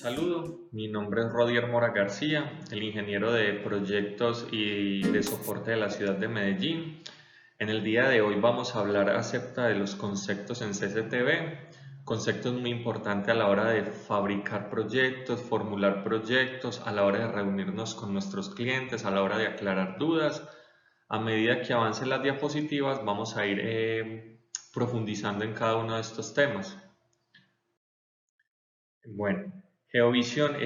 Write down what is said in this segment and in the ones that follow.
saludo, mi nombre es Rodier Mora García, el ingeniero de proyectos y de soporte de la ciudad de Medellín. En el día de hoy vamos a hablar acerca de los conceptos en CCTV, conceptos muy importantes a la hora de fabricar proyectos, formular proyectos, a la hora de reunirnos con nuestros clientes, a la hora de aclarar dudas. A medida que avancen las diapositivas vamos a ir profundizando en cada uno de estos temas. Bueno, GeoVision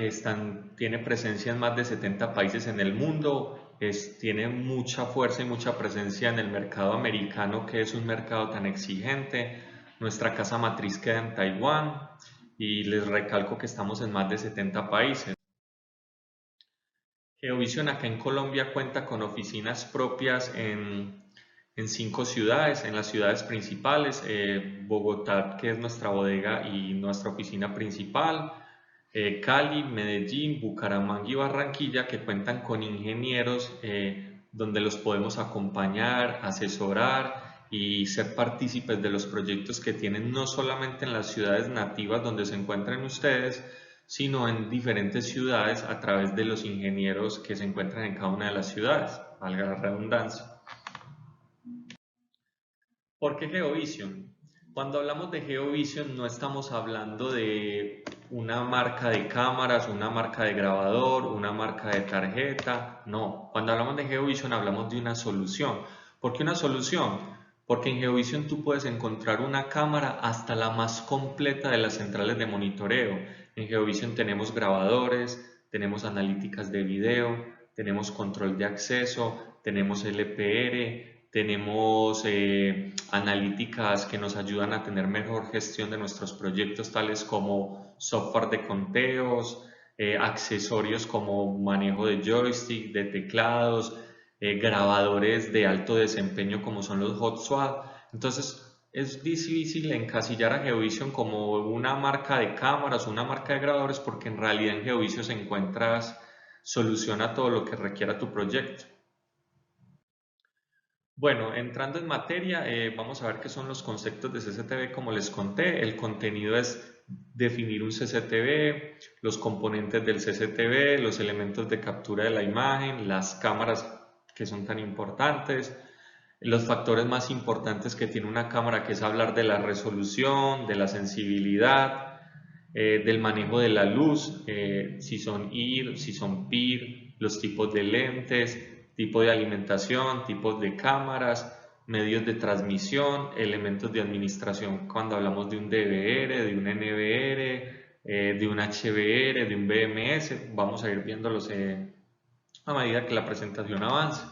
tiene presencia en más de 70 países en el mundo, tiene mucha fuerza y mucha presencia en el mercado americano, que es un mercado tan exigente. Nuestra casa matriz queda en Taiwán y les recalco que estamos en más de 70 países. GeoVision acá en Colombia cuenta con oficinas propias en 5 ciudades, en las ciudades principales, Bogotá, que es nuestra bodega y nuestra oficina principal, Cali, Medellín, Bucaramanga y Barranquilla, que cuentan con ingenieros donde los podemos acompañar, asesorar y ser partícipes de los proyectos que tienen no solamente en las ciudades nativas donde se encuentran ustedes, sino en diferentes ciudades a través de los ingenieros que se encuentran en cada una de las ciudades, valga la redundancia. ¿Por qué GeoVision? Cuando hablamos de GeoVision no estamos hablando de una marca de cámaras, una marca de grabador, una marca de tarjeta, no. Cuando hablamos de GeoVision hablamos de una solución. ¿Por qué una solución? Porque en GeoVision tú puedes encontrar una cámara hasta la más completa de las centrales de monitoreo. En GeoVision tenemos grabadores, tenemos analíticas de video, tenemos control de acceso, tenemos LPR, tenemos analíticas que nos ayudan a tener mejor gestión de nuestros proyectos, tales como software de conteos, accesorios como manejo de joystick, de teclados, grabadores de alto desempeño como son los hot swap. Entonces es difícil encasillar a GeoVision como una marca de cámaras, una marca de grabadores, porque en realidad en GeoVision se encuentras solución a todo lo que requiera tu proyecto. Bueno, entrando en materia, vamos a ver qué son los conceptos de CCTV. Como les conté, el contenido es definir un CCTV, los componentes del CCTV, los elementos de captura de la imagen, las cámaras que son tan importantes, los factores más importantes que tiene una cámara, que es hablar de la resolución, de la sensibilidad, del manejo de la luz, si son IR, si son PIR, los tipos de lentes, tipo de alimentación, tipos de cámaras, medios de transmisión, elementos de administración cuando hablamos de un DVR, de un NVR, de un HVR, de un BMS. Vamos a ir viéndolos a medida que la presentación avance.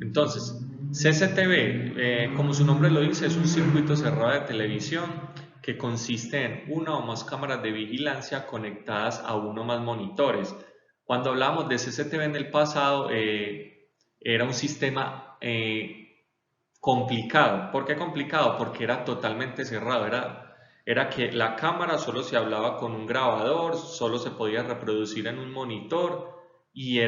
Entonces, CCTV, como su nombre lo dice, es un circuito cerrado de televisión que consiste en una o más cámaras de vigilancia conectadas a uno o más monitores. Cuando hablábamos de CCTV en el pasado, era un sistema complicado. ¿Por qué complicado? Porque era totalmente cerrado. Era que la cámara solo se hablaba con un grabador, solo se podía reproducir en un monitor y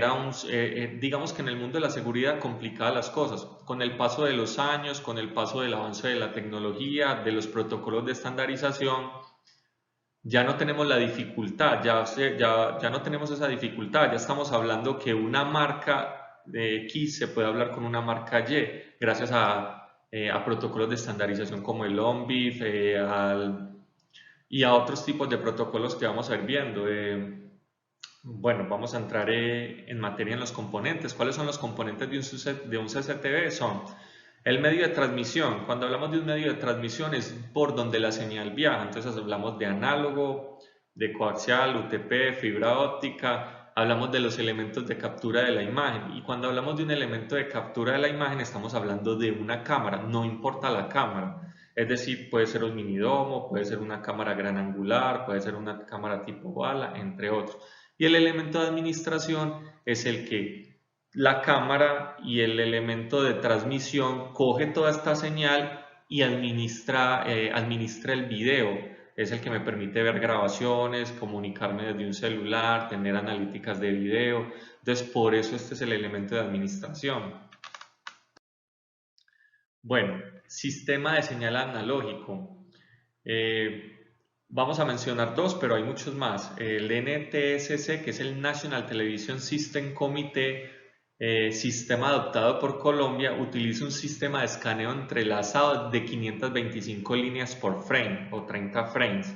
digamos que en el mundo de la seguridad complicaba las cosas. Con el paso de los años, con el paso del avance de la tecnología, de los protocolos de estandarización, ya no tenemos la dificultad, ya no tenemos esa dificultad, ya estamos hablando que una marca de X se puede hablar con una marca Y, gracias a protocolos de estandarización como el ONBIF y a otros tipos de protocolos que vamos a ir viendo. Bueno, vamos a entrar en materia en los componentes. ¿Cuáles son los componentes de un CCTV? Son el medio de transmisión. Cuando hablamos de un medio de transmisión es por donde la señal viaja. Entonces hablamos de análogo, de coaxial, UTP, fibra óptica. Hablamos de los elementos de captura de la imagen. Y cuando hablamos de un elemento de captura de la imagen estamos hablando de una cámara, no importa la cámara. Es decir, puede ser un minidomo, puede ser una cámara gran angular, puede ser una cámara tipo bala, entre otros. Y el elemento de administración es el que la cámara y el elemento de transmisión coge toda esta señal y administra el video. Es el que me permite ver grabaciones, comunicarme desde un celular, tener analíticas de video. Entonces, por eso este es el elemento de administración. Bueno, sistema de señal analógico. Vamos a mencionar dos, pero hay muchos más. El NTSC, que es el National Television System Committee, sistema adoptado por Colombia, utiliza un sistema de escaneo entrelazado de 525 líneas por frame o 30 frames.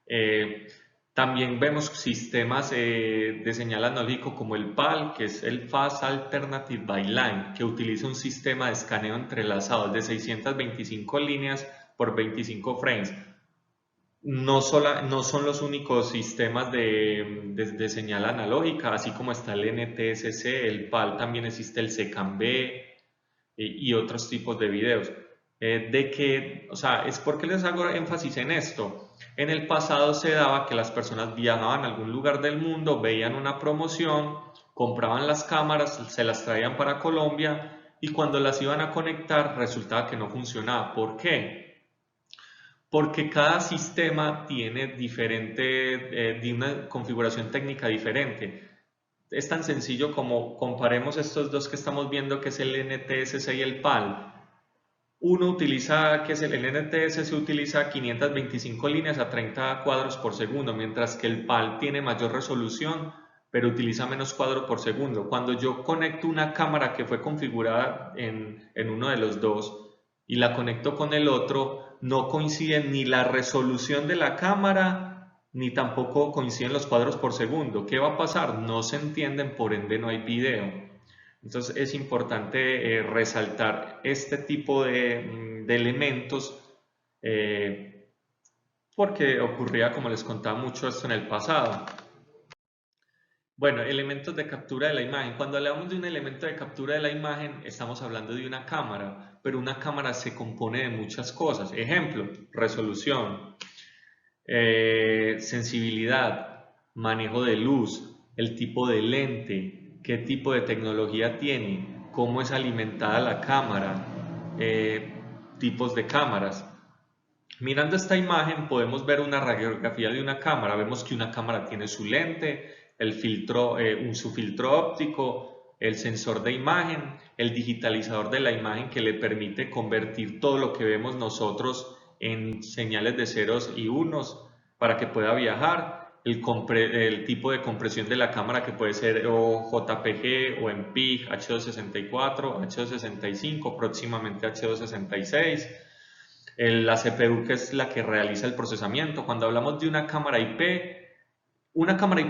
Eh, También vemos sistemas de señal analógico como el PAL, que es el Fast Alternative Byline, que utiliza un sistema de escaneo entrelazado de 625 líneas por 25 frames. No son los únicos sistemas de señal analógica, así como está el NTSC, el PAL, también existe el SECAM-B y otros tipos de videos. O sea, es porque les hago énfasis en esto. En el pasado se daba que las personas viajaban a algún lugar del mundo, veían una promoción, compraban las cámaras, se las traían para Colombia y cuando las iban a conectar resultaba que no funcionaba. ¿Por qué? Porque cada sistema tiene una configuración técnica diferente. Es tan sencillo como comparemos estos dos que estamos viendo, que es el NTSC y el PAL. Uno utiliza, que es el NTSC, utiliza 525 líneas a 30 cuadros por segundo, mientras que el PAL tiene mayor resolución, pero utiliza menos cuadros por segundo. Cuando yo conecto una cámara que fue configurada en uno de los dos y la conecto con el otro, no coinciden ni la resolución de la cámara, ni tampoco coinciden los cuadros por segundo. ¿Qué va a pasar? No se entienden, por ende no hay video. Entonces es importante resaltar este tipo de elementos porque ocurría, como les contaba, mucho esto en el pasado. Bueno, elementos de captura de la imagen. Cuando hablamos de un elemento de captura de la imagen, estamos hablando de una cámara, pero una cámara se compone de muchas cosas. Ejemplo, resolución, sensibilidad, manejo de luz, el tipo de lente, qué tipo de tecnología tiene, cómo es alimentada la cámara, eh, tipos de cámaras. Mirando esta imagen podemos ver una radiografía de una cámara. Vemos que una cámara tiene su lente, su filtro óptico, el sensor de imagen, el digitalizador de la imagen que le permite convertir todo lo que vemos nosotros en señales de ceros y unos para que pueda viajar, el tipo de compresión de la cámara que puede ser o JPG o MPEG, H264, H265, próximamente H266, la CPU que es la que realiza el procesamiento. Cuando hablamos de una cámara IP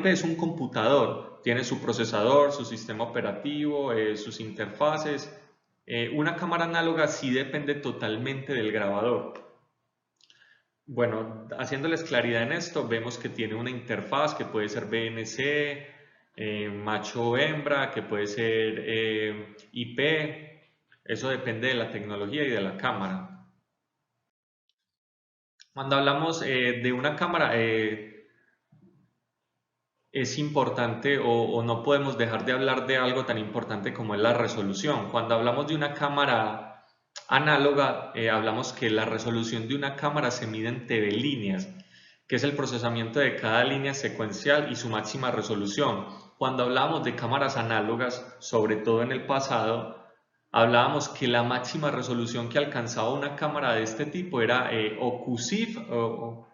es un computador, tiene su procesador, su sistema operativo, sus interfaces. Una cámara análoga sí depende totalmente del grabador. Bueno, haciéndoles claridad en esto, vemos que tiene una interfaz que puede ser BNC, macho o hembra, que puede ser IP. Eso depende de la tecnología y de la cámara. Cuando hablamos de una cámara, es importante o no podemos dejar de hablar de algo tan importante como es la resolución. Cuando hablamos de una cámara análoga, hablamos que la resolución de una cámara se mide en TV líneas, que es el procesamiento de cada línea secuencial y su máxima resolución. Cuando hablamos de cámaras análogas, sobre todo en el pasado, hablábamos que la máxima resolución que alcanzaba una cámara de este tipo era o QSIF no,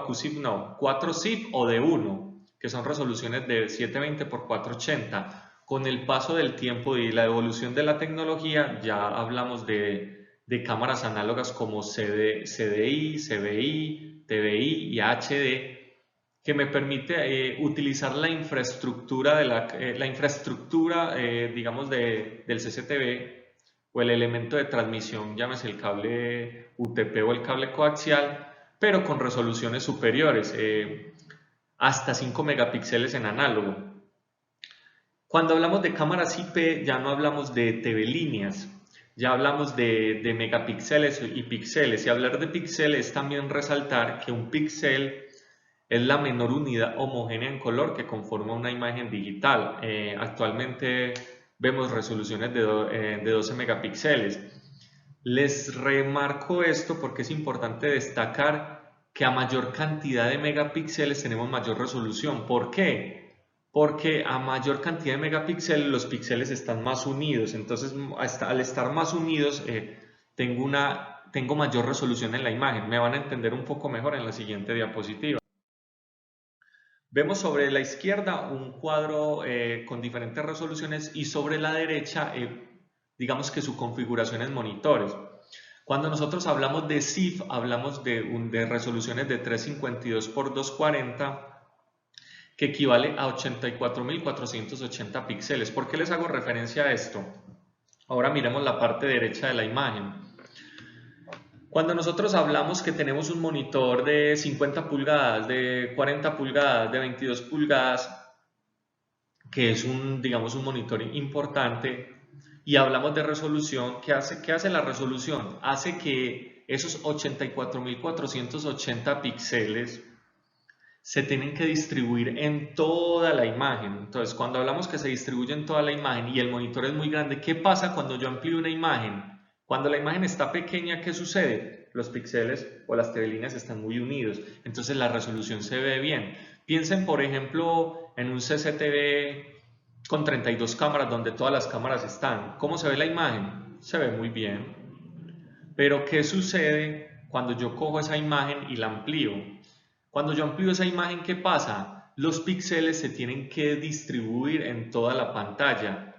QSIF no, 4SIF o D1, que son resoluciones de 720 por 480. Con el paso del tiempo y la evolución de la tecnología, ya hablamos de cámaras análogas como CDI, CBI, TBI y HD, que me permite utilizar la infraestructura, digamos, del CCTV o el elemento de transmisión, llámese el cable UTP o el cable coaxial, pero con resoluciones superiores, hasta 5 megapíxeles en análogo. Cuando hablamos de cámaras IP ya no hablamos de TV líneas, ya hablamos de megapíxeles y píxeles. Y hablar de píxeles es también resaltar que un píxel es la menor unidad homogénea en color que conforma una imagen digital. Actualmente vemos resoluciones de 12 megapíxeles. Les remarco esto porque es importante destacar que a mayor cantidad de megapíxeles tenemos mayor resolución. ¿Por qué? Porque a mayor cantidad de megapíxeles los píxeles están más unidos. Entonces, al estar más unidos, tengo tengo mayor resolución en la imagen. Me van a entender un poco mejor en la siguiente diapositiva. Vemos sobre la izquierda un cuadro con diferentes resoluciones y sobre la derecha, digamos que su configuración en monitores. Cuando nosotros hablamos de CIF, hablamos de resoluciones de 352 por 240, que equivale a 84.480 píxeles. ¿Por qué les hago referencia a esto? Ahora miremos la parte derecha de la imagen. Cuando nosotros hablamos que tenemos un monitor de 50 pulgadas, de 40 pulgadas, de 22 pulgadas, que es digamos, un monitor importante, y hablamos de resolución, ¿qué hace la resolución? Hace que esos 84.480 píxeles se tienen que distribuir en toda la imagen. Entonces, cuando hablamos que se distribuye en toda la imagen y el monitor es muy grande, ¿qué pasa cuando yo amplío una imagen? Cuando la imagen está pequeña, ¿qué sucede? Los píxeles o las tevelíneas están muy unidos, entonces la resolución se ve bien. Piensen, por ejemplo, en un CCTV con 32 cámaras donde todas las cámaras están. ¿Cómo se ve la imagen? Se ve muy bien. Pero ¿qué sucede cuando yo cojo esa imagen y la amplío? Cuando yo amplío esa imagen, ¿qué pasa? Los píxeles se tienen que distribuir en toda la pantalla.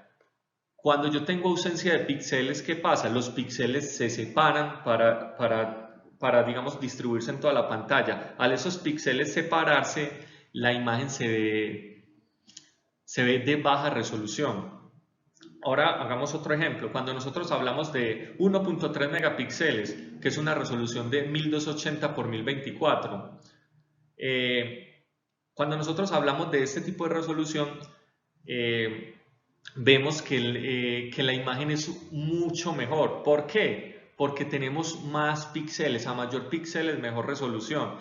Cuando yo tengo ausencia de píxeles, ¿qué pasa? Los píxeles se separan para, digamos, distribuirse en toda la pantalla. Al esos píxeles separarse, la imagen se ve de baja resolución. Ahora hagamos otro ejemplo. Cuando nosotros hablamos de 1.3 megapíxeles, que es una resolución de 1280 por 1024, cuando nosotros hablamos de este tipo de resolución, vemos que la imagen es mucho mejor. ¿Por qué? Porque tenemos más píxeles, a mayor píxeles, mejor resolución.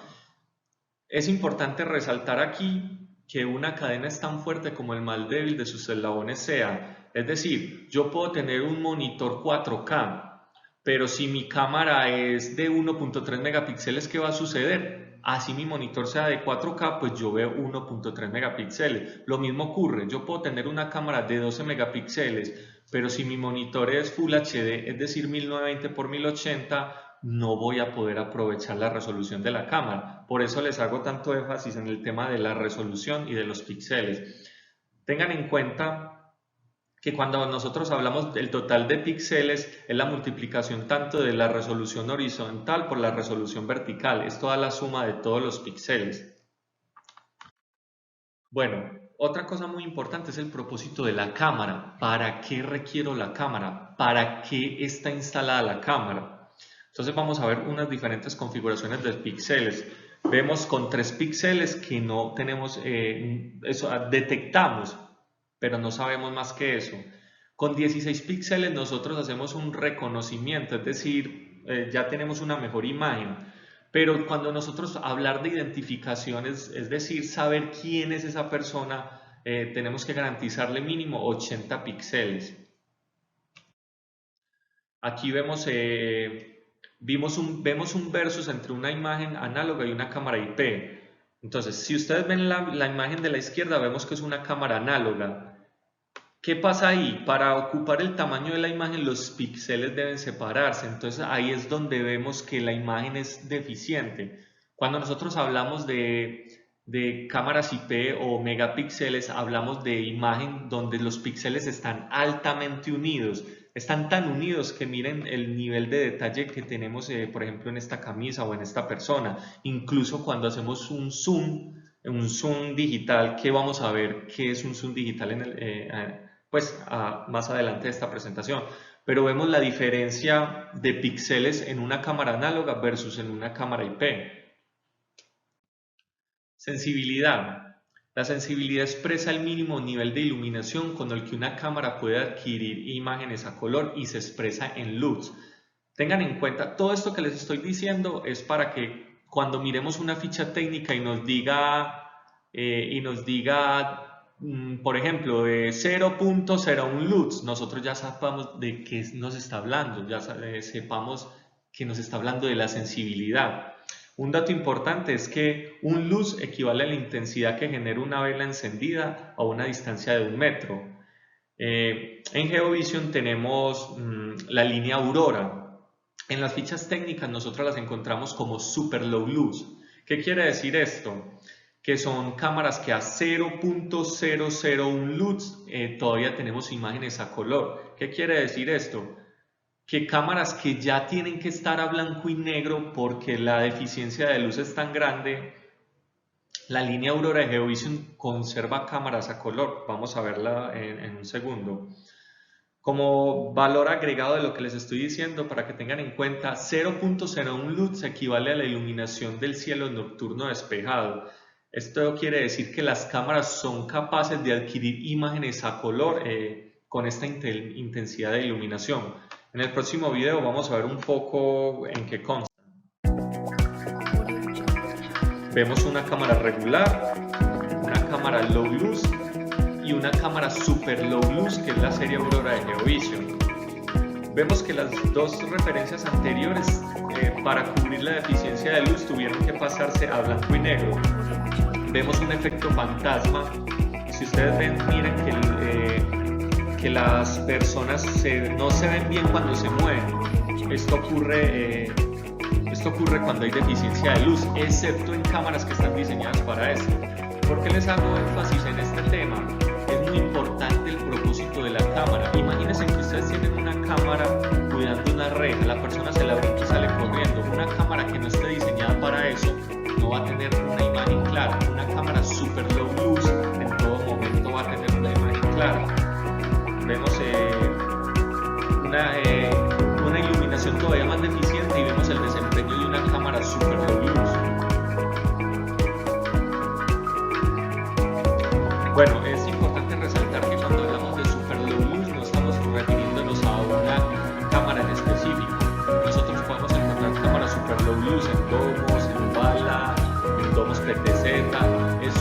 Es importante resaltar aquí que una cadena es tan fuerte como el más débil de sus eslabones sea. Es decir, yo puedo tener un monitor 4K, pero si mi cámara es de 1.3 megapíxeles, ¿qué va a suceder? Así mi monitor sea de 4K, pues yo veo 1.3 megapíxeles. Lo mismo ocurre, yo puedo tener una cámara de 12 megapíxeles, pero si mi monitor es Full HD, es decir, 1920 por 1080, no voy a poder aprovechar la resolución de la cámara. Por eso les hago tanto énfasis en el tema de la resolución y de los píxeles. Tengan en cuenta que cuando nosotros hablamos del total de píxeles es la multiplicación tanto de la resolución horizontal por la resolución vertical. Es toda la suma de todos los píxeles. Bueno, otra cosa muy importante es el propósito de la cámara. ¿Para qué requiero la cámara? ¿Para qué está instalada la cámara? Entonces vamos a ver unas diferentes configuraciones de píxeles. Vemos con 3 píxeles que no tenemos, detectamos, pero no sabemos más que eso. Con 16 píxeles nosotros hacemos un reconocimiento, es decir, ya tenemos una mejor imagen. Pero cuando nosotros hablar de identificaciones, es decir, saber quién es esa persona, tenemos que garantizarle mínimo 80 píxeles. Aquí vemos un versus entre una imagen análoga y una cámara IP. Entonces, si ustedes ven la imagen de la izquierda, vemos que es una cámara análoga. ¿Qué pasa ahí? Para ocupar el tamaño de la imagen, los píxeles deben separarse. Entonces, ahí es donde vemos que la imagen es deficiente. Cuando nosotros hablamos de cámaras IP o megapíxeles, hablamos de imagen donde los píxeles están altamente unidos. Están tan unidos que miren el nivel de detalle que tenemos, por ejemplo, en esta camisa o en esta persona. Incluso cuando hacemos un zoom digital, que vamos a ver qué es un zoom digital más adelante de esta presentación. Pero vemos la diferencia de píxeles en una cámara análoga versus en una cámara IP. Sensibilidad. La sensibilidad expresa el mínimo nivel de iluminación con el que una cámara puede adquirir imágenes a color y se expresa en luz. Tengan en cuenta, todo esto que les estoy diciendo es para que cuando miremos una ficha técnica y nos diga, por ejemplo, de 0.01 lux, nosotros ya sepamos de qué nos está hablando, ya sepamos que nos está hablando de la sensibilidad. Un dato importante es que un lux equivale a la intensidad que genera una vela encendida a una distancia de 1 metro. En GeoVision tenemos la línea Aurora. En las fichas técnicas nosotros las encontramos como Super Low Luz. ¿Qué quiere decir esto? Que son cámaras que a 0.001 lux todavía tenemos imágenes a color. ¿Qué quiere decir esto? Que cámaras que ya tienen que estar a blanco y negro porque la deficiencia de luz es tan grande, la línea Aurora de Geovision conserva cámaras a color. Vamos a verla en un segundo. Como valor agregado de lo que les estoy diciendo, para que tengan en cuenta, 0.01 lux equivale a la iluminación del cielo nocturno despejado. Esto quiere decir que las cámaras son capaces de adquirir imágenes a color con esta intensidad de iluminación. En el próximo video vamos a ver un poco en qué consta. Vemos una cámara regular, una cámara low luz y una cámara super low luz, que es la serie Aurora de Geovision. Vemos que las dos referencias anteriores para cubrir la deficiencia de luz tuvieron que pasarse a blanco y negro. Vemos un efecto fantasma. Si ustedes ven, miren que las personas no se ven bien cuando se mueven. Esto ocurre cuando hay deficiencia de luz, excepto en cámaras que están diseñadas para eso. ¿Por qué les hago énfasis en este tema? Es muy importante el propósito de la cámara. Imagínense que ustedes tienen una cámara cuidando una reja, la persona se la brinca y sale corriendo. Una cámara que no esté diseñada para eso no va a tener una imagen clara. Una cámara super low luz en todo momento va a tener una imagen clara. Vemos una iluminación todavía más deficiente y vemos el desempeño de una cámara super low luz. Bueno, es importante resaltar que cuando hablamos de super low luz no estamos refiriéndonos a una cámara en específico. Nosotros podemos encontrar cámaras super low luz en domos, en bala, en domos PTZ. Es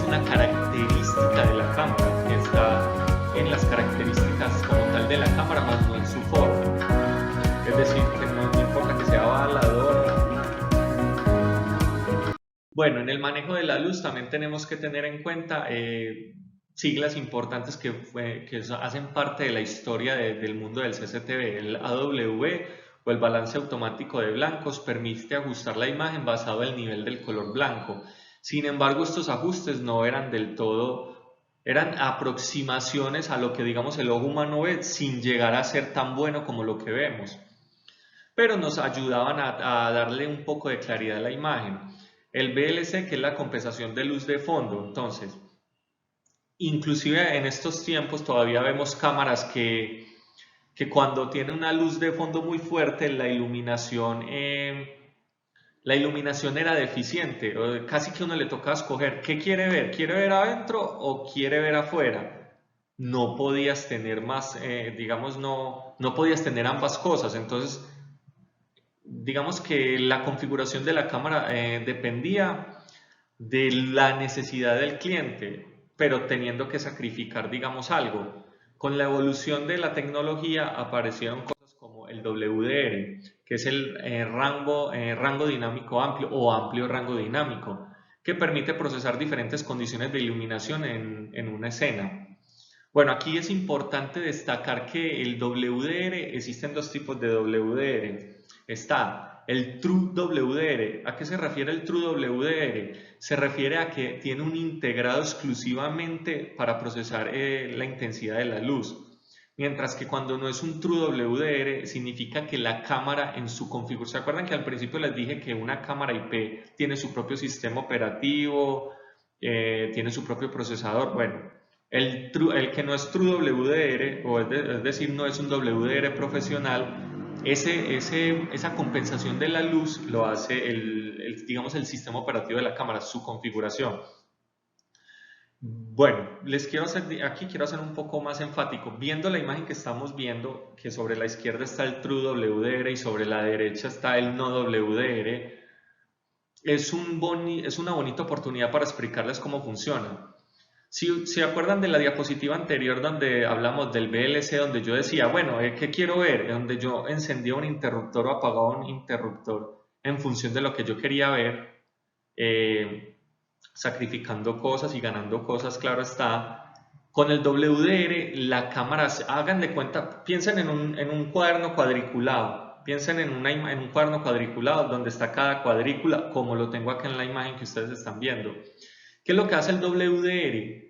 una característica de la cámara que está en las características como tal de la cámara, más no en su forma. Es decir, que no importa que sea balador. Bueno, en el manejo de la luz también tenemos que tener en cuenta siglas importantes que hacen parte de la historia del mundo del CCTV. El AW o el balance automático de blancos permite ajustar la imagen basado en el nivel del color blanco. Sin embargo, estos ajustes no eran del todo, eran aproximaciones a lo que digamos el ojo humano ve sin llegar a ser tan bueno como lo que vemos, pero nos ayudaban a darle un poco de claridad a la imagen. El VLC, que es la compensación de luz de fondo. Entonces, inclusive en estos tiempos todavía vemos cámaras que cuando tiene una luz de fondo muy fuerte, la iluminación era deficiente, casi que uno le toca escoger qué quiere ver adentro o quiere ver afuera. No podías tener más, digamos, no podías tener ambas cosas. Entonces, digamos que la configuración de la cámara dependía de la necesidad del cliente, pero teniendo que sacrificar, digamos, algo. Con la evolución de la tecnología aparecieron cosas como el WDR, que es el rango dinámico amplio o amplio rango dinámico, que permite procesar diferentes condiciones de iluminación en una escena. Bueno, aquí es importante destacar que el WDR, existen dos tipos de WDR. Está el True WDR. ¿A qué se refiere el True WDR? Se refiere a que tiene un integrado exclusivamente para procesar la intensidad de la luz. Mientras que cuando no es un True WDR, significa que la cámara en su configuración, ¿se acuerdan que al principio les dije que una cámara IP tiene su propio sistema operativo, tiene su propio procesador? Bueno, el que no es True WDR, o es decir, no es un WDR profesional, esa compensación de la luz lo hace digamos, el sistema operativo de la cámara, su configuración. Bueno, aquí quiero hacer un poco más enfático. Viendo la imagen que estamos viendo, que sobre la izquierda está el True WDR y sobre la derecha está el no WDR, es una bonita oportunidad para explicarles cómo funciona. Si se acuerdan de la diapositiva anterior donde hablamos del VLC, donde yo decía, bueno, ¿qué quiero ver? Donde yo encendía un interruptor o apagaba un interruptor en función de lo que yo quería ver, sacrificando cosas y ganando cosas, claro está. Con el WDR, la cámara, hagan de cuenta, piensen en un cuaderno cuadriculado, piensen en un cuaderno cuadriculado donde está cada cuadrícula, como lo tengo acá en la imagen que ustedes están viendo. ¿Qué es lo que hace el WDR?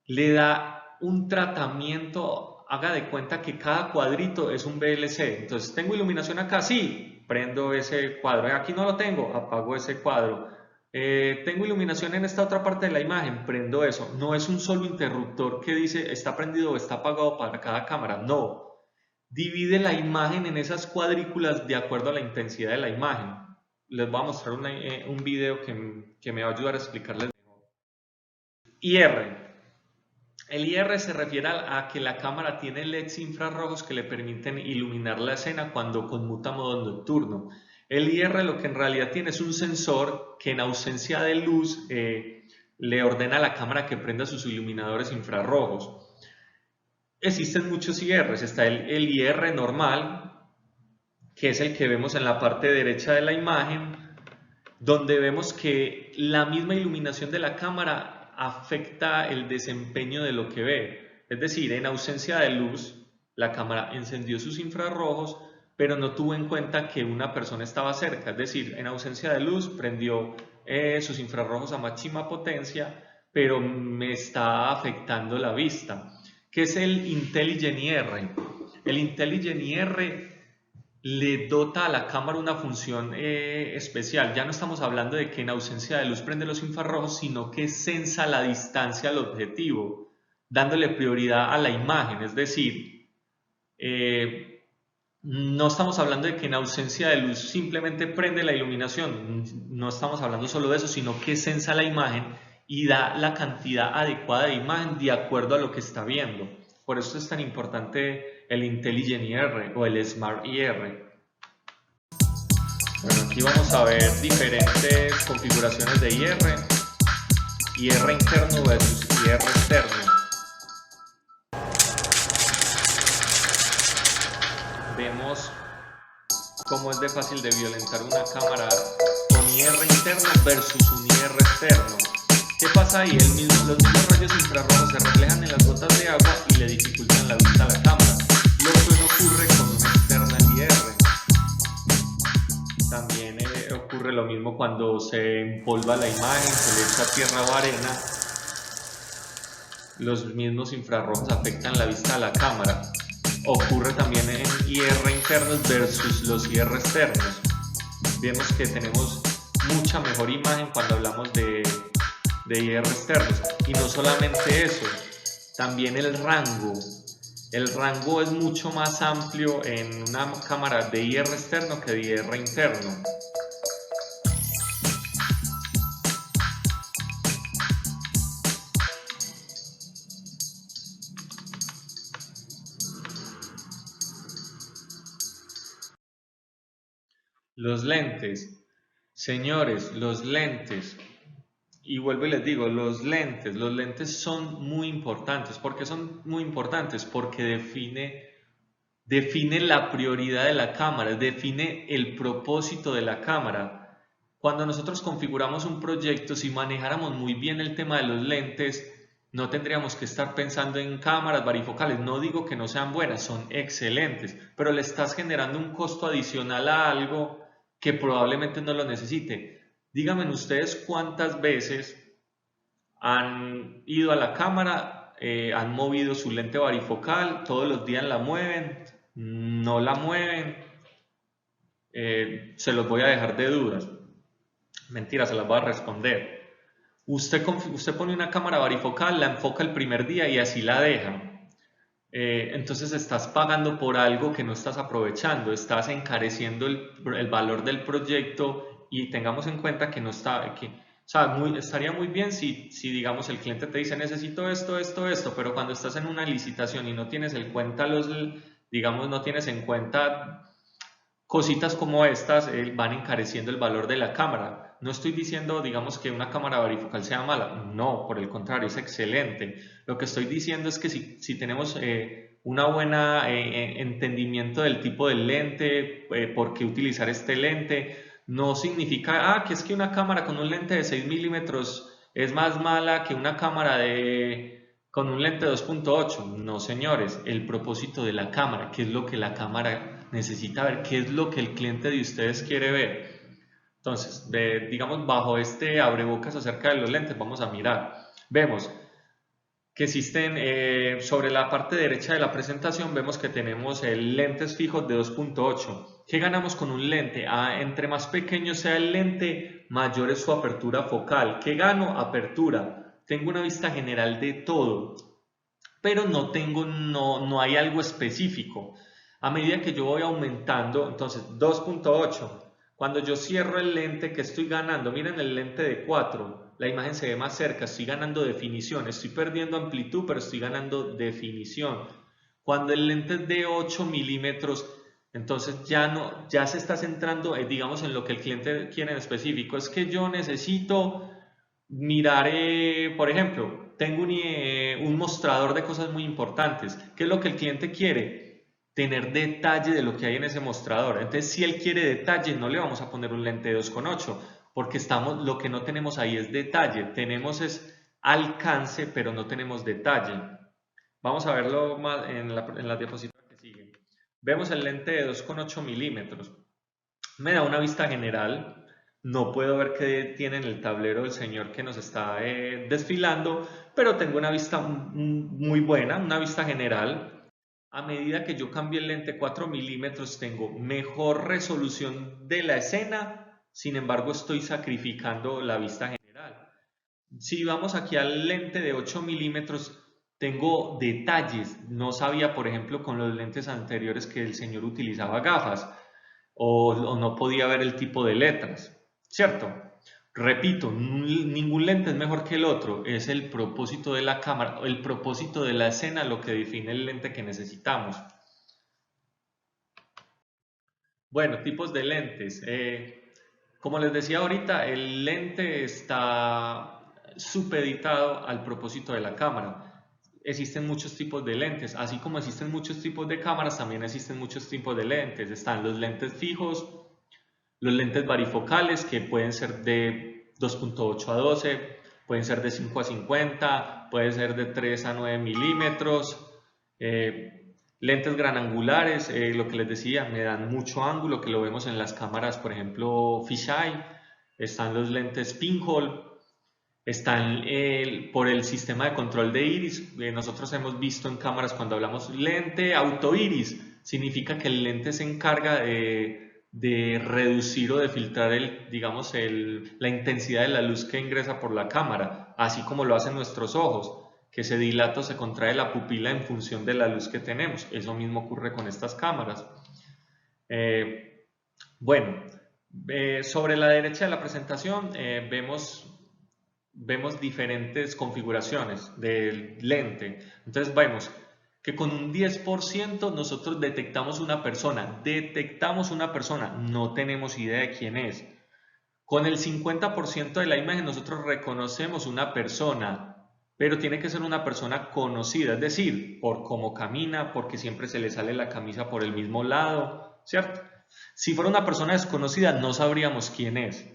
Le da un tratamiento, haga de cuenta que cada cuadrito es un VLC. Entonces, ¿tengo iluminación acá? Sí, prendo ese cuadro. Aquí no lo tengo, apago ese cuadro. Tengo iluminación en esta otra parte de la imagen, prendo eso. No es un solo interruptor que dice está prendido o está apagado para cada cámara, no. Divide la imagen en esas cuadrículas de acuerdo a la intensidad de la imagen. Les voy a mostrar un video que me va a ayudar a explicarles mejor. IR. El IR se refiere a que la cámara tiene LEDs infrarrojos que le permiten iluminar la escena cuando conmuta a modo nocturno. El IR lo que en realidad tiene es un sensor que en ausencia de luz le ordena a la cámara que prenda sus iluminadores infrarrojos. Existen muchos IRs, está el IR normal, que es el que vemos en la parte derecha de la imagen, donde vemos que la misma iluminación de la cámara afecta el desempeño de lo que ve. Es decir, en ausencia de luz, la cámara encendió sus infrarrojos, pero no tuvo en cuenta que una persona estaba cerca. Es decir, en ausencia de luz, prendió sus infrarrojos a máxima potencia, pero me está afectando la vista. ¿Qué es el Intelligent IR? El Intelligent IR le dota a la cámara una función especial. Ya no estamos hablando de que en ausencia de luz prende los infrarrojos, sino que sensa la distancia al objetivo, dándole prioridad a la imagen. Es decir, no estamos hablando de que en ausencia de luz simplemente prende la iluminación. No estamos hablando solo de eso, sino que sensa la imagen y da la cantidad adecuada de imagen de acuerdo a lo que está viendo. Por eso es tan importante el Intelligent IR o el Smart IR. Bueno, aquí vamos a ver diferentes configuraciones de IR. IR interno versus IR externo. Vemos cómo es de fácil de violentar una cámara con IR interno versus un IR externo. ¿Qué pasa ahí? Los mismos rayos infrarrojos se reflejan en las gotas de agua y le dificultan la vista a la cámara. Lo que no ocurre con un external IR. También ocurre lo mismo cuando se empolva la imagen, se le echa tierra o arena. Los mismos infrarrojos afectan la vista a la cámara. Ocurre también en IR internos versus los IR externos. Vemos que tenemos mucha mejor imagen cuando hablamos de IR externos. Y no solamente eso, también el rango. El rango es mucho más amplio en una cámara de IR externo que de IR interno. Los lentes. Señores, los lentes. Y vuelvo y les digo, los lentes son muy importantes. ¿Por qué son muy importantes? Porque define la prioridad de la cámara, define el propósito de la cámara. Cuando nosotros configuramos un proyecto, si manejáramos muy bien el tema de los lentes, no tendríamos que estar pensando en cámaras varifocales. No digo que no sean buenas, son excelentes, pero le estás generando un costo adicional a algo que probablemente no lo necesite. Díganme ustedes cuántas veces han ido a la cámara, han movido su lente varifocal, todos los días la mueven, no la mueven, se los voy a dejar de dudas. Mentira, se las voy a responder. Usted pone una cámara varifocal, la enfoca el primer día y así la deja. Entonces estás pagando por algo que no estás aprovechando, estás encareciendo el valor del proyecto y tengamos en cuenta que no está, estaría muy bien si digamos el cliente te dice necesito esto, pero cuando estás en una licitación y no tienes en cuenta no tienes en cuenta cositas como estas, van encareciendo el valor de la cámara. No estoy diciendo, digamos, que una cámara varifocal sea mala, no, por el contrario, es excelente. Lo que estoy diciendo es que si tenemos una buena entendimiento del tipo de lente, por qué utilizar este lente, no significa, que es que una cámara con un lente de 6 milímetros es más mala que una cámara de con un lente 2.8. No, señores, el propósito de la cámara, qué es lo que la cámara necesita ver, qué es lo que el cliente de ustedes quiere ver. Entonces, digamos, bajo este abrebocas acerca de los lentes, vamos a mirar. Vemos que existen, sobre la parte derecha de la presentación, vemos que tenemos lentes fijos de 2.8. ¿Qué ganamos con un lente? Entre más pequeño sea el lente, mayor es su apertura focal. ¿Qué gano? Apertura. Tengo una vista general de todo, pero no hay algo específico. A medida que yo voy aumentando, entonces 2.8, cuando yo cierro el lente, que estoy ganando, miren el lente de 4, la imagen se ve más cerca, estoy ganando definición, estoy perdiendo amplitud, pero estoy ganando definición. Cuando el lente es de 8 milímetros, entonces ya se está centrando, digamos, en lo que el cliente quiere en específico. Es que yo necesito mirar, por ejemplo, tengo un mostrador de cosas muy importantes. ¿Qué es lo que el cliente quiere? Tener detalle de lo que hay en ese mostrador. Entonces, si él quiere detalle, no le vamos a poner un lente de 2.8, porque lo que no tenemos ahí es detalle. Tenemos es alcance, pero no tenemos detalle. Vamos a verlo más en la diapositiva que sigue. Vemos el lente de 2.8 milímetros. Me da una vista general. No puedo ver qué tiene en el tablero el señor que nos está desfilando, pero tengo una vista muy buena, una vista general. A medida que yo cambie el lente 4 milímetros, tengo mejor resolución de la escena, sin embargo estoy sacrificando la vista general. Si vamos aquí al lente de 8 milímetros, tengo detalles. No sabía, por ejemplo, con los lentes anteriores que el señor utilizaba gafas o no podía ver el tipo de letras, ¿cierto? Repito, ningún lente es mejor que el otro, es el propósito de la cámara, el propósito de la escena lo que define el lente que necesitamos. Bueno, tipos de lentes. Como les decía ahorita, el lente está supeditado al propósito de la cámara. Existen muchos tipos de lentes, así como existen muchos tipos de cámaras, también existen muchos tipos de lentes. Están los lentes fijos, los lentes varifocales, que pueden ser de 2.8 a 12, pueden ser de 5 a 50, pueden ser de 3 a 9 milímetros. Lentes gran angulares, lo que les decía, me dan mucho ángulo, que lo vemos en las cámaras, por ejemplo, fisheye. Están los lentes pinhole, están por el sistema de control de iris. Nosotros hemos visto en cámaras cuando hablamos lente auto iris, significa que el lente se encarga de reducir o de filtrar digamos, la intensidad de la luz que ingresa por la cámara, así como lo hacen nuestros ojos, que se dilata o se contrae la pupila en función de la luz que tenemos. Eso mismo ocurre con estas cámaras. Bueno, sobre la derecha de la presentación vemos diferentes configuraciones del lente. Entonces vemos que con un 10% nosotros detectamos una persona, no tenemos idea de quién es. Con el 50% de la imagen nosotros reconocemos una persona, pero tiene que ser una persona conocida, es decir, por cómo camina, porque siempre se le sale la camisa por el mismo lado, ¿cierto? Si fuera una persona desconocida no sabríamos quién es.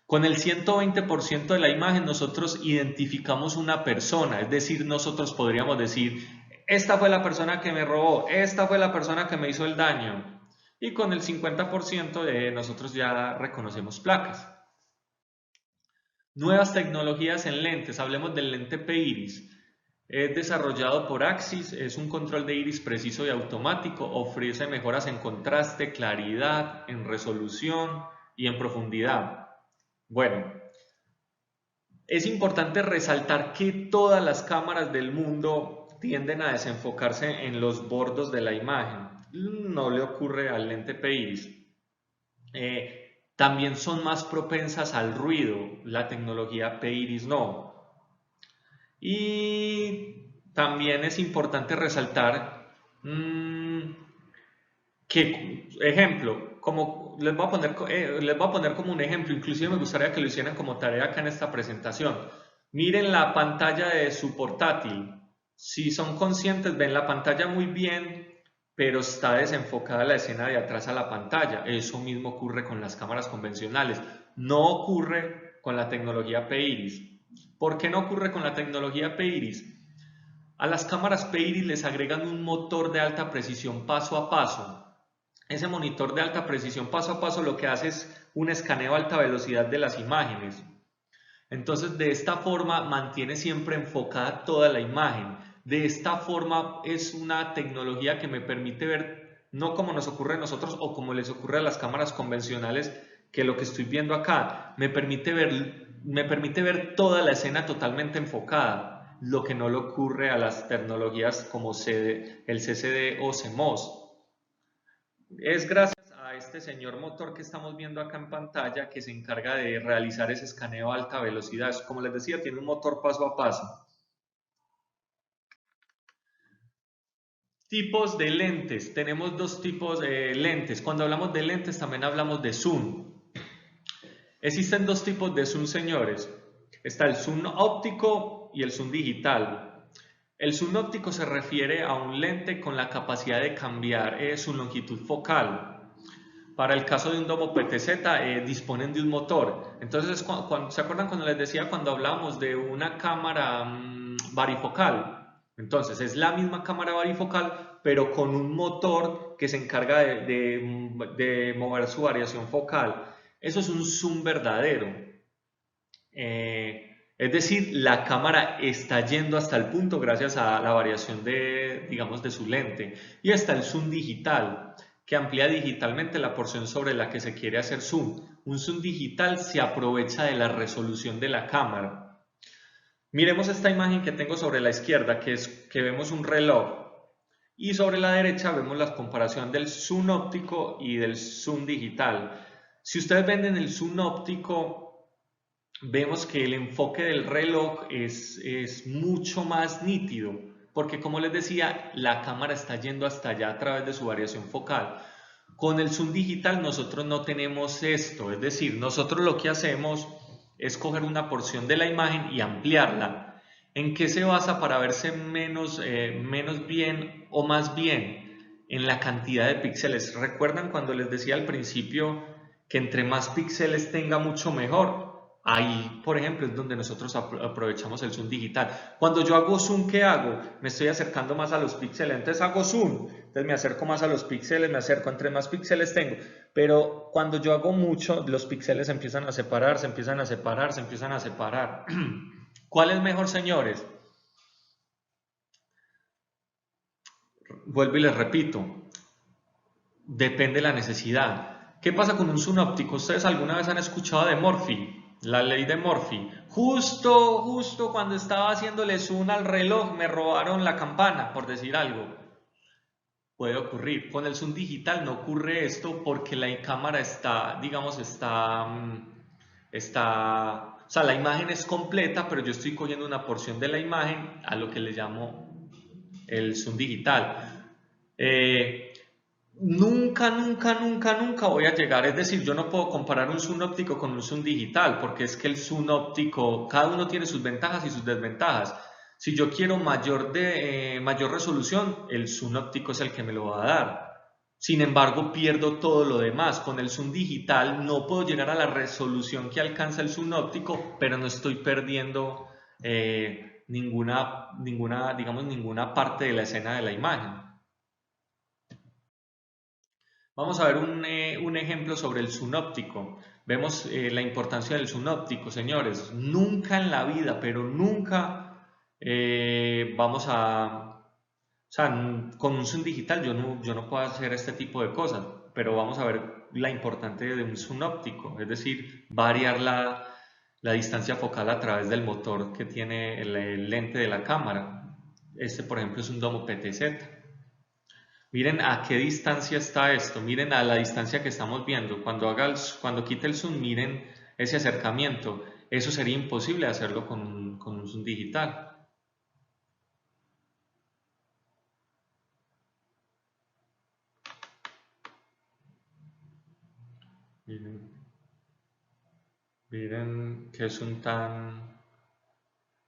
Con el 120% de la imagen nosotros identificamos una persona, es decir, nosotros podríamos decir, esta fue la persona que me robó, esta fue la persona que me hizo el daño. Y con el 50% nosotros ya reconocemos placas. Nuevas tecnologías en lentes, hablemos del lente P-Iris. Es desarrollado por Axis, es un control de iris preciso y automático, ofrece mejoras en contraste, claridad, en resolución y en profundidad. Bueno, es importante resaltar que todas las cámaras del mundo tienden a desenfocarse en los bordos de la imagen. No le ocurre al lente P-Iris. También son más propensas al ruido, la tecnología P-Iris no. Y también es importante resaltar que, ejemplo, como les voy a poner como un ejemplo, inclusive me gustaría que lo hicieran como tarea acá en esta presentación. Miren la pantalla de su portátil. Si son conscientes, ven la pantalla muy bien, pero está desenfocada la escena de atrás a la pantalla. Eso mismo ocurre con las cámaras convencionales. No ocurre con la tecnología P-Iris. ¿Por qué no ocurre con la tecnología P-Iris? A las cámaras Peiris les agregan un motor de alta precisión paso a paso. Ese monitor de alta precisión paso a paso lo que hace es un escaneo a alta velocidad de las imágenes. Entonces, de esta forma mantiene siempre enfocada toda la imagen. De esta forma es una tecnología que me permite ver, no como nos ocurre a nosotros o como les ocurre a las cámaras convencionales, que lo que estoy viendo acá me permite ver toda la escena totalmente enfocada, lo que no le ocurre a las tecnologías como el CCD o CMOS. Es gracias a este señor motor que estamos viendo acá en pantalla que se encarga de realizar ese escaneo a alta velocidad. Como les decía, tiene un motor paso a paso. Tipos de lentes. Tenemos dos tipos de lentes. Cuando hablamos de lentes también hablamos de zoom. Existen dos tipos de zoom, señores. Está el zoom óptico y el zoom digital. El zoom óptico se refiere a un lente con la capacidad de cambiar su longitud focal. Para el caso de un domo PTZ disponen de un motor. Entonces, ¿se acuerdan cuando les decía cuando hablábamos de una cámara varifocal? Entonces, es la misma cámara varifocal, pero con un motor que se encarga de mover su variación focal. Eso es un zoom verdadero. Es decir, la cámara está yendo hasta el punto gracias a la variación digamos, de su lente. Y está el zoom digital, que amplía digitalmente la porción sobre la que se quiere hacer zoom. Un zoom digital se aprovecha de la resolución de la cámara. Miremos esta imagen que tengo sobre la izquierda, que vemos un reloj. Y sobre la derecha vemos la comparación del zoom óptico y del zoom digital. Si ustedes ven en el zoom óptico, vemos que el enfoque del reloj es mucho más nítido, porque como les decía, la cámara está yendo hasta allá a través de su variación focal. Con el zoom digital nosotros no tenemos esto, es decir, nosotros lo que hacemos es coger una porción de la imagen y ampliarla. ¿En qué se basa para verse menos bien o más bien? En la cantidad de píxeles. ¿Recuerdan cuando les decía al principio que entre más píxeles tenga mucho mejor? Ahí, por ejemplo, es donde nosotros aprovechamos el zoom digital. Cuando yo hago zoom, ¿qué hago? Me estoy acercando más a los píxeles, entonces hago zoom. Entonces me acerco más a los píxeles, me acerco, entre más píxeles tengo. Pero cuando yo hago mucho, los píxeles se empiezan a separar, se empiezan a separar, se empiezan a separar. ¿Cuál es mejor, señores? Vuelvo y les repito, depende de la necesidad. ¿Qué pasa con un zoom óptico? ¿Ustedes alguna vez han escuchado de Murphy? La ley de Murphy. Justo cuando estaba haciéndole zoom al reloj me robaron la campana, por decir algo. Puede ocurrir. Con el zoom digital no ocurre esto porque la cámara está, digamos, o sea, la imagen es completa, pero yo estoy cogiendo una porción de la imagen a lo que le llamo el zoom digital. Nunca voy a llegar, es decir, yo no puedo comparar un zoom óptico con un zoom digital, porque es que el zoom óptico, cada uno tiene sus ventajas y sus desventajas. Si yo quiero mayor resolución, el zoom óptico es el que me lo va a dar. Sin embargo, pierdo todo lo demás. Con el zoom digital no puedo llegar a la resolución que alcanza el zoom óptico, pero no estoy perdiendo digamos, ninguna parte de la escena de la imagen. Vamos a ver un ejemplo sobre el zoom óptico. Vemos la importancia del zoom óptico, señores. Nunca en la vida, pero nunca vamos a... O sea, con un zoom digital yo no puedo hacer este tipo de cosas, pero vamos a ver la importancia de un zoom óptico, es decir, variar la distancia focal a través del motor que tiene el lente de la cámara. Este, por ejemplo, es un domo PTZ. Miren a qué distancia está esto, miren a la distancia que estamos viendo. Cuando quite el zoom, miren ese acercamiento. Eso sería imposible hacerlo con un zoom digital. Miren, miren qué zoom tan...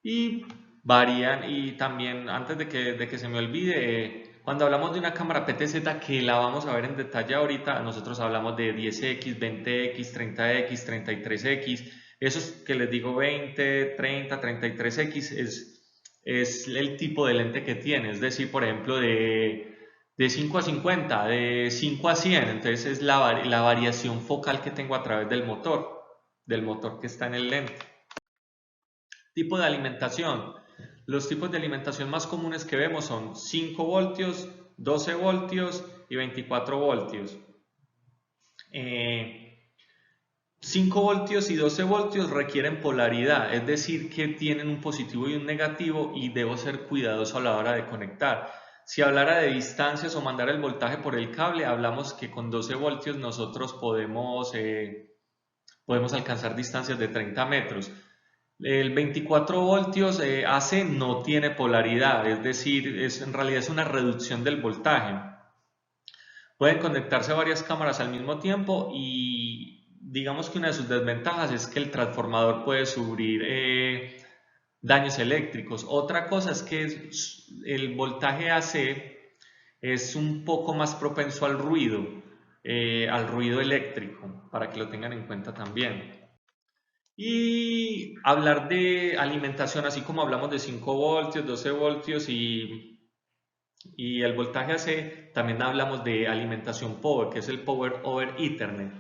Y varían, y también antes de que se me olvide, cuando hablamos de una cámara PTZ que la vamos a ver en detalle ahorita, nosotros hablamos de 10X, 20X, 30X, 33X, esos que les digo 20, 30, 33X es el tipo de lente que tiene, es decir, por ejemplo, de 5 a 50, de 5 a 100, entonces es la variación focal que tengo a través del motor que está en el lente. Tipo de alimentación. Los tipos de alimentación más comunes que vemos son 5 voltios, 12 voltios y 24 voltios. 5 voltios y 12 voltios requieren polaridad, es decir, que tienen un positivo y un negativo y debo ser cuidadoso a la hora de conectar. Si hablara de distancias o mandar el voltaje por el cable, hablamos que con 12 voltios nosotros podemos alcanzar distancias de 30 metros. El 24 voltios AC no tiene polaridad, es decir, en realidad es una reducción del voltaje. Pueden conectarse varias cámaras al mismo tiempo y digamos que una de sus desventajas es que el transformador puede sufrir daños eléctricos. Otra cosa es que el voltaje AC es un poco más propenso al ruido eléctrico, para que lo tengan en cuenta también. Y hablar de alimentación, así como hablamos de 5 voltios, 12 voltios y el voltaje AC, también hablamos de alimentación Power, que es el Power over Ethernet,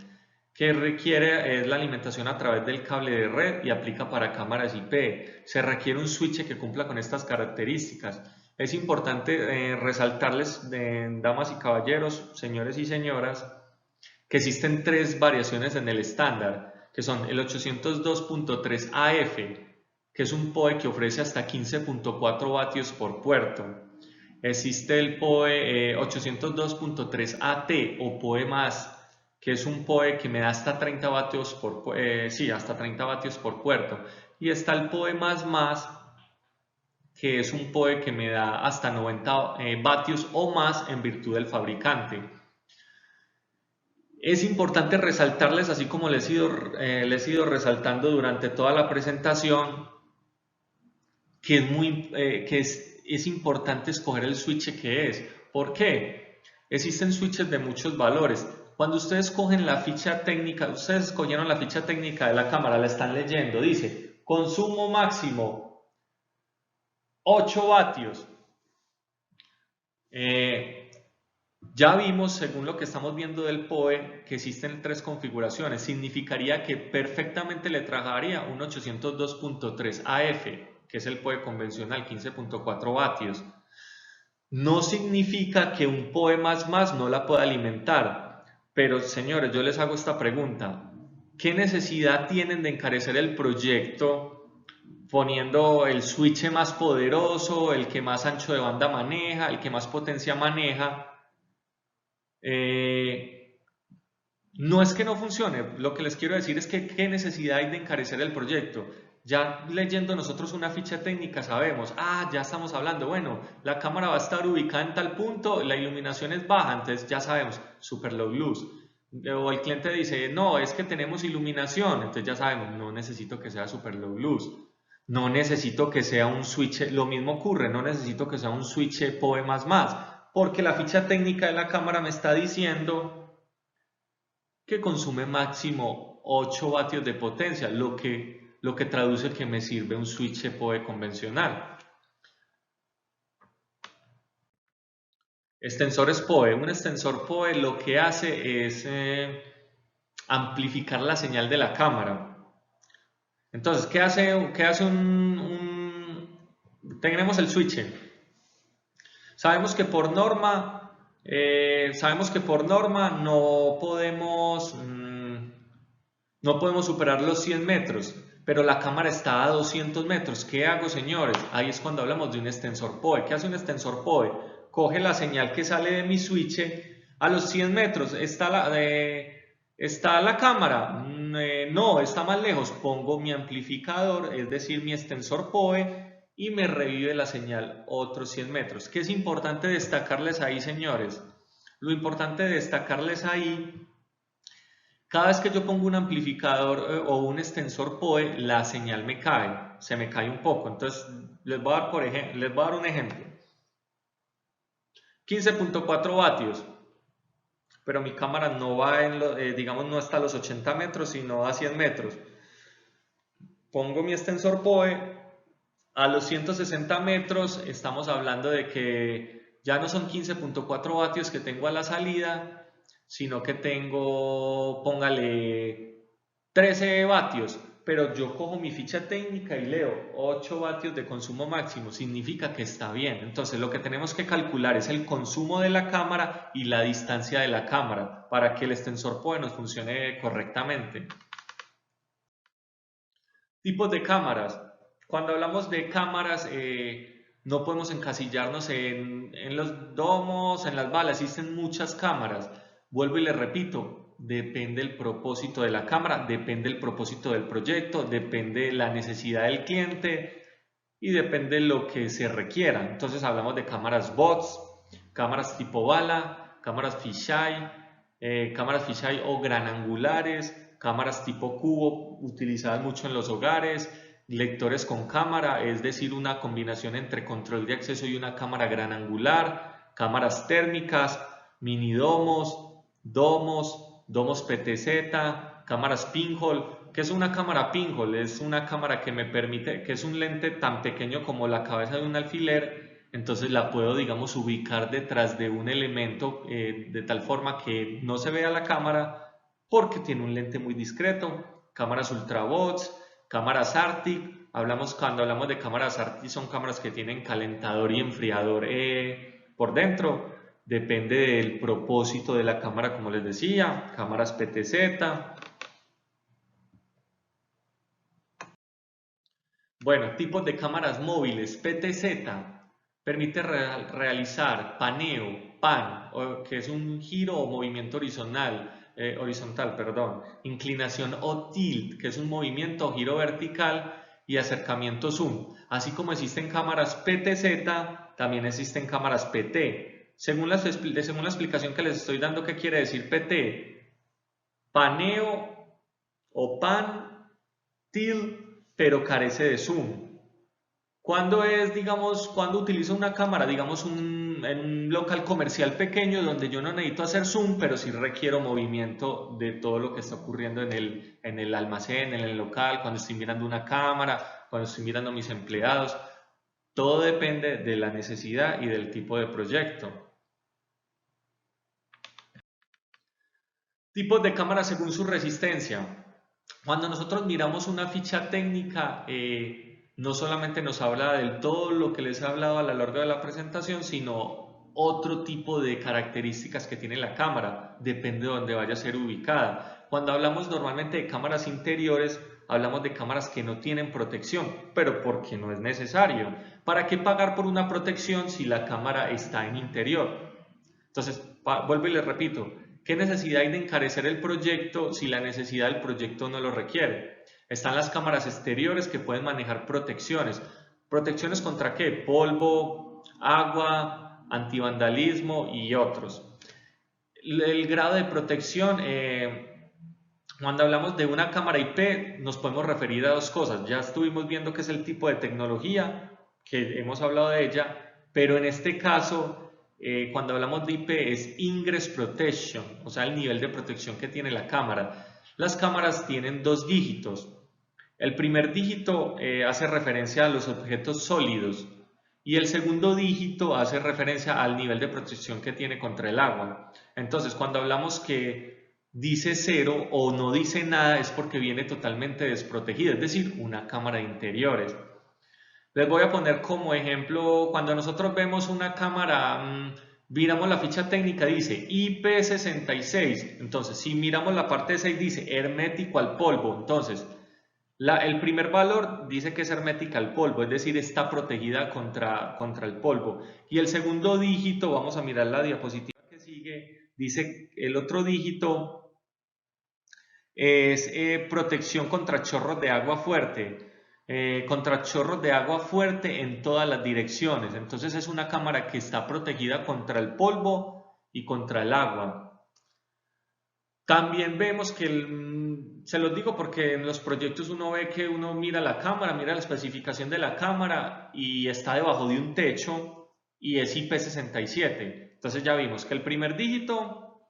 que requiere la alimentación a través del cable de red y aplica para cámaras IP. Se requiere un switch que cumpla con estas características. Es importante resaltarles, damas y caballeros, señores y señoras, que existen 3 variaciones en el estándar, que son el 802.3 AF, que es un PoE que ofrece hasta 15.4 vatios por puerto. Existe el PoE 802.3 AT o PoE+, que es un PoE que me da hasta 30 vatios hasta 30 vatios por puerto. Y está el PoE++, que es un PoE que me da hasta 90 vatios o más en virtud del fabricante. Es importante resaltarles, así como les he ido resaltando durante toda la presentación, que es importante escoger el switch que es. ¿Por qué? Existen switches de muchos valores. Cuando ustedes cogen la ficha técnica, ustedes escogieron la ficha técnica de la cámara, la están leyendo, dice consumo máximo 8 vatios. Ya vimos, según lo que estamos viendo del PoE, que existen 3 configuraciones. Significaría que perfectamente le trabajaría un 802.3 AF, que es el PoE convencional, 15.4 vatios. No significa que un PoE++ no la pueda alimentar. Pero, señores, yo les hago esta pregunta. ¿Qué necesidad tienen de encarecer el proyecto poniendo el switch más poderoso, el que más ancho de banda maneja, el que más potencia maneja? No es que no funcione, lo que les quiero decir es que qué necesidad hay de encarecer el proyecto. Ya leyendo nosotros una ficha técnica sabemos, ya estamos hablando, bueno, la cámara va a estar ubicada en tal punto, la iluminación es baja, entonces ya sabemos, super low luz. O el cliente dice, no, es que tenemos iluminación, entonces ya sabemos, no necesito que sea super low luz. No necesito que sea un switch, lo mismo ocurre, no necesito que sea un switch PoE++, porque la ficha técnica de la cámara me está diciendo que consume máximo 8 vatios de potencia, lo que traduce que me sirve un switch PoE convencional. Extensores PoE. Un extensor PoE lo que hace es amplificar la señal de la cámara. Entonces, ¿qué hace tenemos el switch? Sabemos que por norma no podemos superar los 100 metros, pero la cámara está a 200 metros. ¿Qué hago, señores? Ahí es cuando hablamos de un extensor PoE. ¿Qué hace un extensor PoE? Coge la señal que sale de mi switch a los 100 metros. ¿Está la cámara? No, está más lejos. Pongo mi amplificador, es decir, mi extensor PoE, y me revive la señal otros 100 metros. ¿Qué es importante destacarles ahí, señores? Lo importante de destacarles ahí, cada vez que yo pongo un amplificador o un extensor PoE, la señal se me cae un poco. Entonces, les voy a dar un ejemplo. 15.4 vatios, pero mi cámara no va digamos, no está a los 80 metros, sino a 100 metros. Pongo mi extensor PoE A los 160 metros estamos hablando de que ya no son 15,4 vatios que tengo a la salida, sino que tengo, póngale 13 vatios, pero yo cojo mi ficha técnica y leo 8 vatios de consumo máximo, significa que está bien. Entonces lo que tenemos que calcular es el consumo de la cámara y la distancia de la cámara para que el extensor POE nos funcione correctamente. Tipos de cámaras. Cuando hablamos de cámaras, no podemos encasillarnos en los domos, en las balas. Existen muchas cámaras. Vuelvo y le repito, depende el propósito de la cámara, depende el propósito del proyecto, depende la necesidad del cliente y depende lo que se requiera. Entonces hablamos de cámaras bots, cámaras tipo bala, cámaras fisheye o gran angulares, cámaras tipo cubo utilizadas mucho en los hogares, lectores con cámara, es decir, una combinación entre control de acceso y una cámara gran angular, cámaras térmicas, minidomos, domos PTZ, cámaras pinhole. ¿Qué es una cámara pinhole? Es una cámara que me permite, que es un lente tan pequeño como la cabeza de un alfiler, entonces la puedo, digamos, ubicar detrás de un elemento de tal forma que no se vea la cámara porque tiene un lente muy discreto. Cámaras ultrabots, cámaras Arctic. Cuando hablamos de cámaras Arctic son cámaras que tienen calentador y enfriador por dentro. Depende del propósito de la cámara, como les decía. Cámaras PTZ. Bueno, tipos de cámaras móviles. PTZ permite realizar paneo, que es un giro o movimiento horizontal, perdón, inclinación o tilt, que es un movimiento o giro vertical, y acercamiento zoom. Así como existen cámaras PTZ, también existen cámaras PT. Según la explicación que les estoy dando, ¿qué quiere decir PT? Paneo o tilt, pero carece de zoom. Cuando utilizo una cámara, digamos en un local comercial pequeño donde yo no necesito hacer zoom, pero sí requiero movimiento de todo lo que está ocurriendo en el almacén, en el local, cuando estoy mirando una cámara, cuando estoy mirando a mis empleados? Todo depende de la necesidad y del tipo de proyecto. Tipos de cámara según su resistencia. Cuando nosotros miramos una ficha técnica, no solamente nos habla de todo lo que les he hablado a lo largo de la presentación, sino otro tipo de características que tiene la cámara, depende de dónde vaya a ser ubicada. Cuando hablamos normalmente de cámaras interiores, hablamos de cámaras que no tienen protección, pero porque no es necesario. ¿Para qué pagar por una protección si la cámara está en interior? Entonces, vuelvo y les repito, ¿qué necesidad hay de encarecer el proyecto si la necesidad del proyecto no lo requiere? Están las cámaras exteriores que pueden manejar protecciones. ¿Protecciones contra qué? Polvo, agua, antivandalismo y otros. El grado de protección, cuando hablamos de una cámara IP, nos podemos referir a dos cosas. Ya estuvimos viendo qué es el tipo de tecnología, que hemos hablado de ella, pero en este caso, cuando hablamos de IP, es Ingress Protection, o sea, el nivel de protección que tiene la cámara. Las cámaras tienen dos dígitos. El primer dígito hace referencia a los objetos sólidos y el segundo dígito hace referencia al nivel de protección que tiene contra el agua. Entonces, cuando hablamos que dice 0 o no dice nada es porque viene totalmente desprotegida, es decir, una cámara de interiores. Les voy a poner como ejemplo, cuando nosotros vemos una cámara, miramos la ficha técnica, dice IP66, entonces si miramos la parte 6 dice hermético al polvo, entonces el primer valor dice que es hermética al polvo, es decir, está protegida contra el polvo. Y el segundo dígito, vamos a mirar la diapositiva que sigue, dice el otro dígito es protección contra chorros de agua fuerte. Contra chorros de agua fuerte en todas las direcciones. Entonces es una cámara que está protegida contra el polvo y contra el agua. También vemos que, se los digo porque en los proyectos uno ve que uno mira la cámara, mira la especificación de la cámara y está debajo de un techo y es IP67. Entonces ya vimos que el primer dígito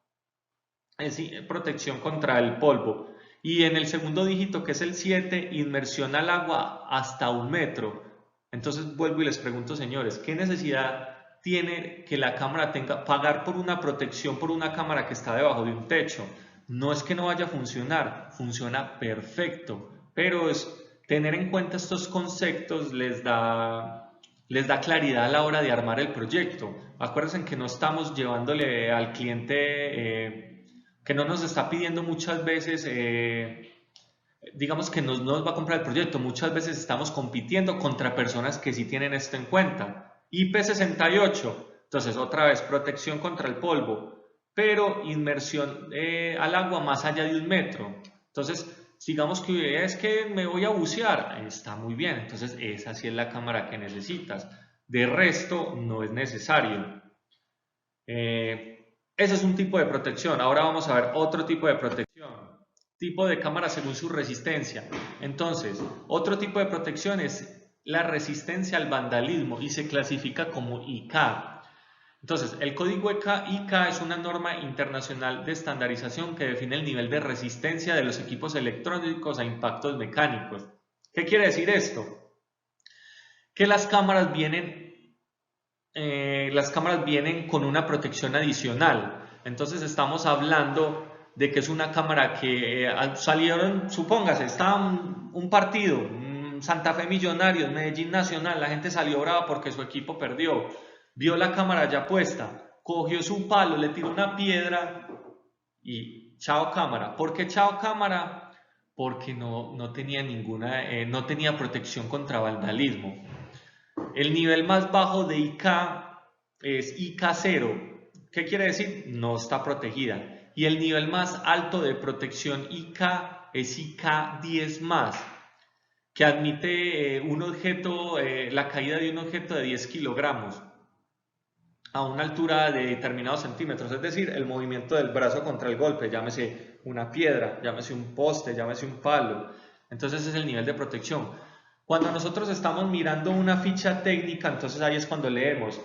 es protección contra el polvo y en el segundo dígito, que es el 7, inmersión al agua hasta 1 metro. Entonces vuelvo y les pregunto, señores, ¿qué necesidad tiene que la cámara tenga pagar por una protección por una cámara que está debajo de un techo? No es que no vaya a funcionar, funciona perfecto, pero es tener en cuenta estos conceptos les da claridad a la hora de armar el proyecto. Acuérdense que no estamos llevándole al cliente, que no nos está pidiendo muchas veces, digamos que nos va a comprar el proyecto. Muchas veces estamos compitiendo contra personas que sí tienen esto en cuenta. IP68, entonces otra vez protección contra el polvo, pero inmersión al agua más allá de 1 metro. Entonces, digamos que es que me voy a bucear, está muy bien, entonces esa sí es la cámara que necesitas. De resto, no es necesario. Ese es un tipo de protección. Ahora vamos a ver otro tipo de protección. Tipo de cámara según su resistencia. Entonces, otro tipo de protección es la resistencia al vandalismo y se clasifica como IK. Entonces, el código IK es una norma internacional de estandarización que define el nivel de resistencia de los equipos electrónicos a impactos mecánicos. ¿Qué quiere decir esto? Que las cámaras vienen con una protección adicional. Entonces estamos hablando de que es una cámara que salieron, supóngase, está un partido, Santa Fe Millonarios, Medellín Nacional, la gente salió brava porque su equipo perdió, vio la cámara ya puesta, cogió su palo, le tiró una piedra y chao cámara. ¿Por qué chao cámara? Porque no tenía no tenía protección contra vandalismo. El nivel más bajo de IK es IK0. ¿Qué quiere decir? No está protegida. Y el nivel más alto de protección IK es IK10 más, que admite la caída de un objeto de 10 kilogramos a una altura de determinados centímetros, es decir, el movimiento del brazo contra el golpe, llámese una piedra, llámese un poste, llámese un palo. Entonces ese es el nivel de protección. Cuando nosotros estamos mirando una ficha técnica, entonces ahí es cuando leemos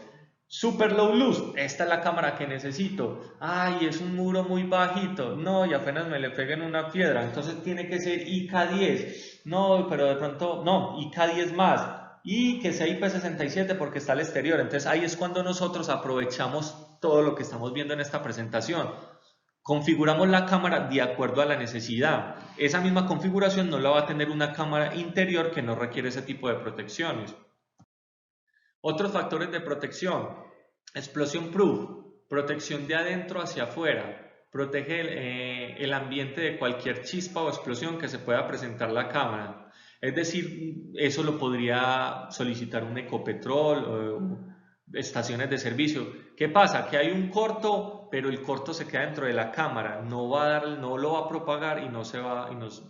Super Low Luz, esta es la cámara que necesito. Ay, es un muro muy bajito. No, y apenas me le peguen una piedra. Entonces tiene que ser IK10. No, pero de pronto, no, IK10 más. Y que sea IP67 porque está al exterior. Entonces ahí es cuando nosotros aprovechamos todo lo que estamos viendo en esta presentación. Configuramos la cámara de acuerdo a la necesidad. Esa misma configuración no la va a tener una cámara interior que no requiere ese tipo de protecciones. Otros factores de protección: explosion proof, protección de adentro hacia afuera, protege el ambiente de cualquier chispa o explosión que se pueda presentar la cámara. Es decir, eso lo podría solicitar un Ecopetrol o estaciones de servicio. ¿Qué pasa? Que hay un corto, pero el corto se queda dentro de la cámara, no lo va a propagar y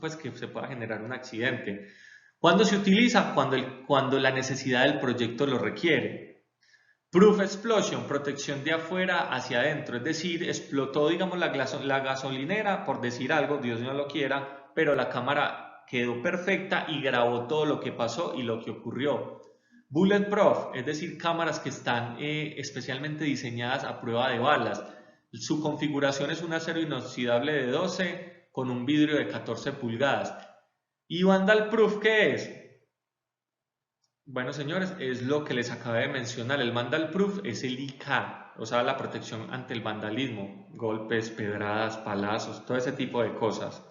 pues que se pueda generar un accidente. ¿Cuándo se utiliza? Cuando la necesidad del proyecto lo requiere. Proof Explosion, protección de afuera hacia adentro, es decir, explotó, digamos, la gasolinera, por decir algo, Dios no lo quiera, pero la cámara quedó perfecta y grabó todo lo que pasó y lo que ocurrió. Bulletproof, es decir, cámaras que están especialmente diseñadas a prueba de balas. Su configuración es un acero inoxidable de 12 con un vidrio de 14 pulgadas. ¿Y Vandal Proof qué es? Bueno, señores, es lo que les acabé de mencionar. El Vandal Proof es el IK, o sea, la protección ante el vandalismo, golpes, pedradas, palazos, todo ese tipo de cosas.